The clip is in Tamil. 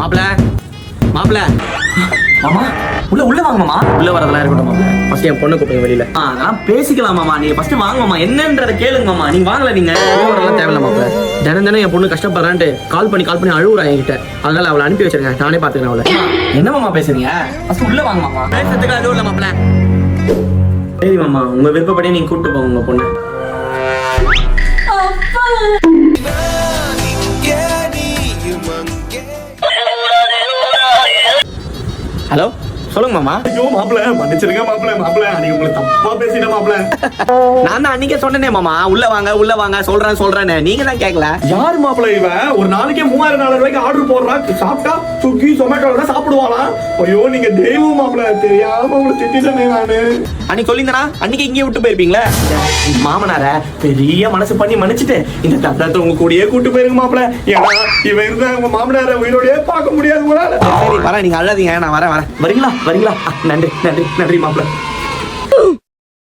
மாப்பிள மாப்பிள மாமா உள்ள வாங்க மாமா. உள்ள வரதெல்லாம் இருக்கட்டும் மாப்பிள. ஃபர்ஸ்ட் என் பொண்ணை கூப்பிடுங்க வெளியில. அதெல்லாம் பேசிக்கலாம் மாமா. நீங்க ஃபர்ஸ்ட் வாங்க மாமா. என்னன்றத கேளுங்க மாமா. நீங்க வாங்கல. நீங்க வரலாம் தேவையில்ல மாப்பிள. தினம் என் பொண்ணு கஷ்டப்படுறான்ட்டு கால் பண்ணி அழுவுறா என்கிட்ட. அதனால அவளை அனுப்பி வச்சிருக்கேன். நானே பாத்துக்கிறேன் அவளை. என்ன மாமா பேசுறீங்க? ஃபர்ஸ்ட் உள்ள வாங்க மாமா. பேசுறதுக்கு அதுவும் இல்ல மாப்பிள. சரி மாமா, உங்க விருப்பப்படி நீங்க கூப்பிட்டு போங்க உங்க பொண்ணு. ஹலோ சொல்லுங்க மாமா. ஐயோ மாப்பிள மன்னிச்சிருங்க மாப்பிள அன்னைக்கு உங்களுக்கு தப்பா பேசிட்டேன் மாப்பிள. நான் தான் அன்னைக்கே சொன்னேனே மாமா, உள்ள வாங்க சொல்றேன்னு நீங்க தான் கேட்கல. யார் மாப்பிள இவன்? ஒரு நாளைக்கே 3000-4000 ரூபாய்க்கு ஆர்டர் போடுறான். சாப்பிட்டா ஸ்விக்கி ஜொமேட்டோல சாப்பிடுவானா? ஐயோ நீங்க தெய்வம் மாப்பிள. தெரியாம உங்களை திட்டிட்டேனே நானு. அன்னைக்கு சொல்லியிருந்தா அன்னைக்கு இங்கே விட்டு போயிருப்பீங்களே. மாமனார பெரிய மனசு பண்ணி மன்னிச்சுட்டு இந்த தத்தத்தை உங்க கூடயே கூட்டு போயிருங்க மாப்பிள. ஏன்னா இவன் இருந்தா உங்க மாமனார உயிரோடயே பார்க்க முடியாது உங்களால. சரி வரேன், நீங்க அழாதீங்க, நான் வரேன். வரீங்களா? நன்றி மாப்பிள.